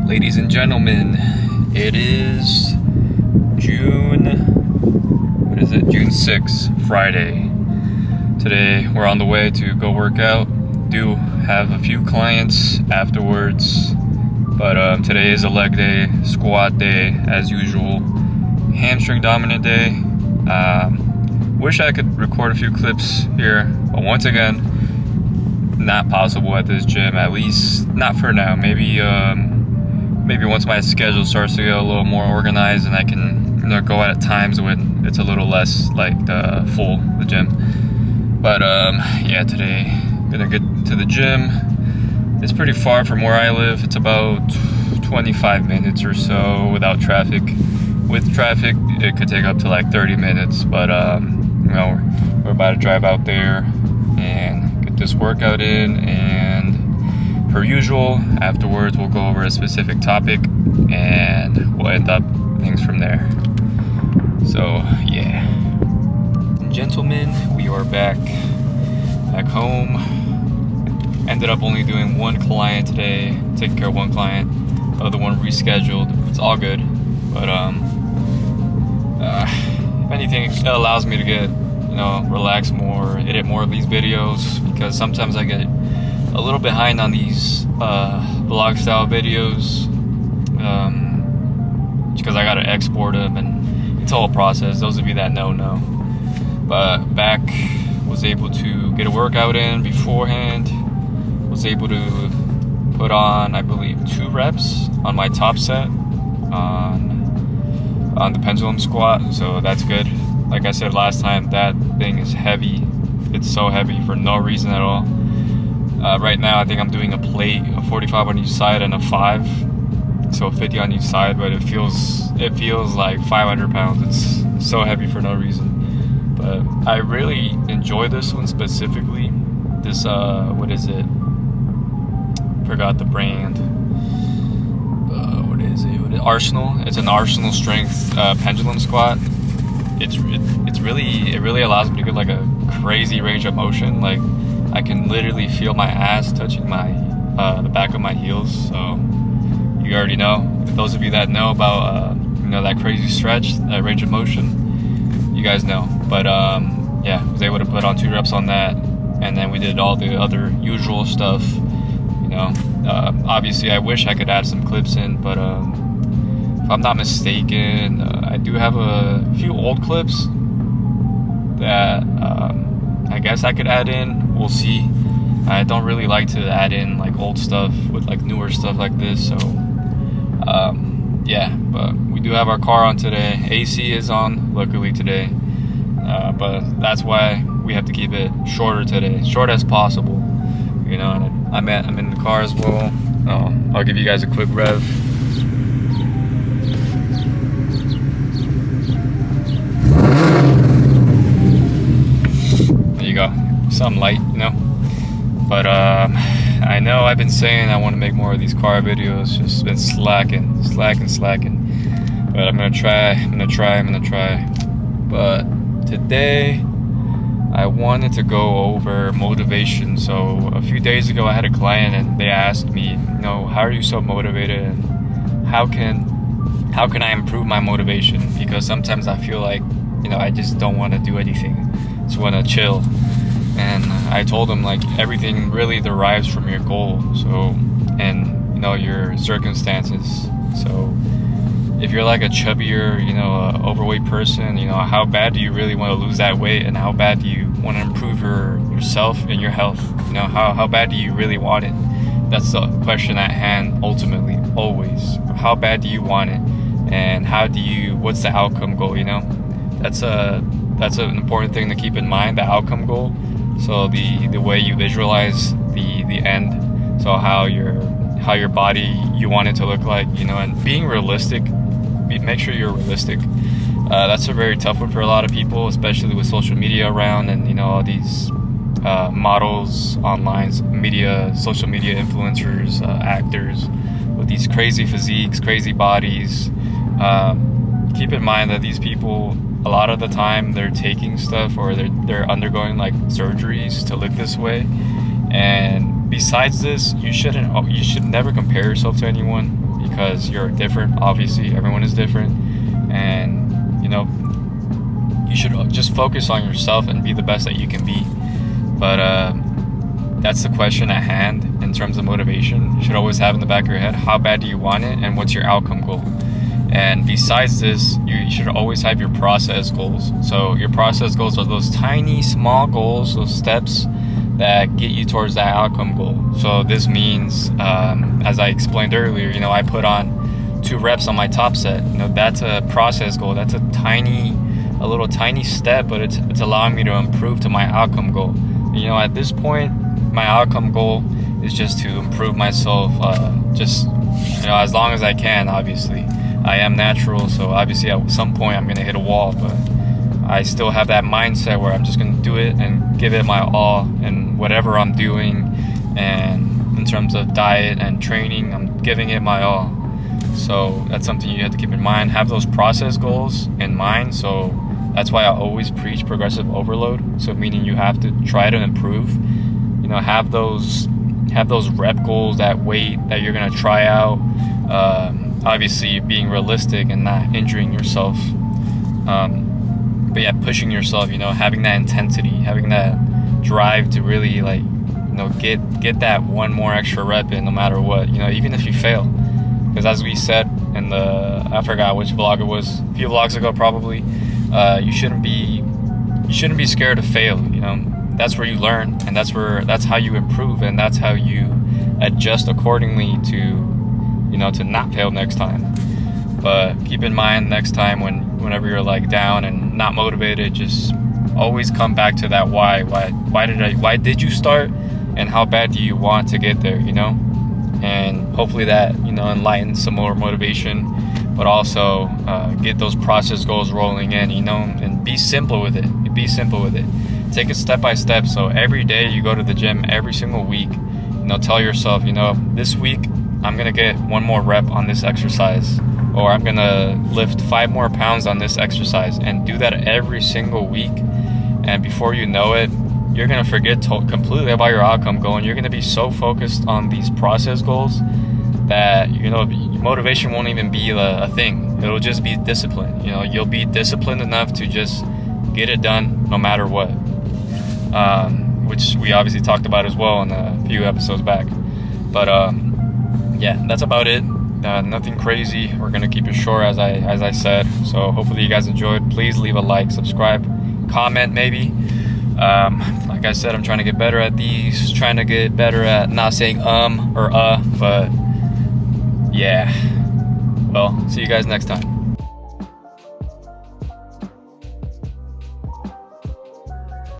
Ladies and gentlemen, it is June 6th, Friday. Today we're on the way to go work out. Do have a few clients afterwards, but today is a leg day, squat day as usual, hamstring dominant day. Wish I could record a few clips here, but once again, not possible at this gym, at least not for now. Maybe once my schedule starts to get a little more organized and I can go out at times when it's a little less like the gym. But yeah, today gonna get to the gym. It's pretty far from where I live. It's about 25 minutes or so without traffic. With traffic, it could take up to like 30 minutes, but we're about to drive out there and get this workout in, and per usual, afterwards we'll go over a specific topic and we'll end up things from there. So yeah, gentlemen, we are back home. Ended up only doing one client today, taking care of one client. The other one rescheduled. It's all good, but if anything, it allows me to get relax more, edit more of these videos, because sometimes I get a little behind on these vlog style videos, because I gotta export them and it's a whole process. Those of you that know. But back, was able to get a workout in beforehand, was able to put on, I believe, 2 reps on my top set on the pendulum squat, so that's good. Like I said last time, that thing is heavy. It's so heavy for no reason at all. Right now I think I'm doing a plate, a 45 on each side and a 5, so 50 on each side, but it feels like 500 pounds. It's so heavy for no reason. But I really enjoy this one specifically. This what is it? Forgot the brand. What is it? Arsenal. It's an Arsenal strength pendulum squat. It really allows me to get like a crazy range of motion. Like I can literally feel my ass touching my the back of my heels. So you already know. Those of you that know about that crazy stretch, that range of motion, you guys know. But yeah, I was able to put on 2 reps on that, and then we did all the other usual stuff. Obviously I wish I could add some clips in, but if I'm not mistaken, I do have a few old clips that I guess I could add in. We'll see. I don't really like to add in like old stuff with like newer stuff like this, so yeah, but we do have our car on today. AC is on, luckily today, but that's why we have to keep it shorter today, short as possible. And I'm in the car as well. I'll give you guys a quick rev. There you go, some light, But I know I've been saying I want to make more of these car videos. Just been slacking. But I'm gonna try. But today I wanted to go over motivation. So a few days ago I had a client and they asked me, how are you so motivated, and how can I improve my motivation? Because sometimes I feel like, I just don't want to do anything. Just want to chill. And I told them like everything really derives from your goal. So, and your circumstances. So if you're like a chubbier, overweight person, how bad do you really want to lose that weight, and how bad do you want to improve yourself and your health? How bad do you really want it? That's the question at hand ultimately, always. How bad do you want it, and what's the outcome goal? That's an important thing to keep in mind, the outcome goal. So the way you visualize the end, so how your body, you want it to look like, and being realistic. Make sure you're realistic. That's a very tough one for a lot of people, especially with social media around, and all these models online, social media influencers, actors with these crazy physiques, crazy bodies. Keep in mind that these people, a lot of the time, they're taking stuff, or they're undergoing like surgeries to look this way. And besides this, you should never compare yourself to anyone. because you're different. Obviously, everyone is different, and you know, you should just focus on yourself and be the best that you can be. But that's the question at hand in terms of motivation. You should always have in the back of your head, how bad do you want it, and what's your outcome goal? And besides this, you should always have your process goals. So your process goals are those tiny, small goals, those steps that get you towards that outcome goal. So this means, as I explained earlier, you know, I put on 2 reps on my top set. You know, that's a process goal. That's a little tiny step, but it's allowing me to improve to my outcome goal. You know, at this point, my outcome goal is just to improve myself, just, you know, as long as I can. Obviously, I am natural, so obviously at some point I'm gonna hit a wall, but I still have that mindset where I'm just gonna do it and give it my all in whatever I'm doing. And in terms of diet and training, I'm giving it my all. So that's something you have to keep in mind. Have those process goals in mind. So that's why I always preach progressive overload. So meaning you have to try to improve. You know, have those rep goals, that weight that you're gonna try out. Obviously, being realistic and not injuring yourself. But yeah, pushing yourself. You know, having that intensity, having that drive to really, like, you know, get that one more extra rep in, no matter what. You know, even if you fail. Because as we said in I forgot which vlog it was, a few vlogs ago probably, you shouldn't be scared to fail. You know, that's where you learn, and that's how you improve, and that's how you adjust accordingly to, you know, to not fail next time. But keep in mind, next time whenever you're like down and not motivated, just always come back to that why did you start, and how bad do you want to get there, you know? And hopefully that, you know, enlightens some more motivation, but also get those process goals rolling in, you know, and be simple with it. Take it step by step. So every day you go to the gym, every single week, you know, tell yourself, you know, this week I'm gonna get 1 more rep on this exercise, or I'm gonna lift 5 more pounds on this exercise, and do that every single week. And before you know it, you're gonna forget completely about your outcome goal, and you're gonna be so focused on these process goals that, you know, motivation won't even be a thing. It'll just be discipline. You know, you'll be disciplined enough to just get it done no matter what, which we obviously talked about as well in a few episodes back. But yeah, that's about it. Nothing crazy. We're gonna keep it short, as I said. So hopefully you guys enjoyed. Please leave a like, subscribe, comment maybe. Like I said, I'm trying to get better at these, trying to get better at not saying or but yeah. Well, see you guys next time.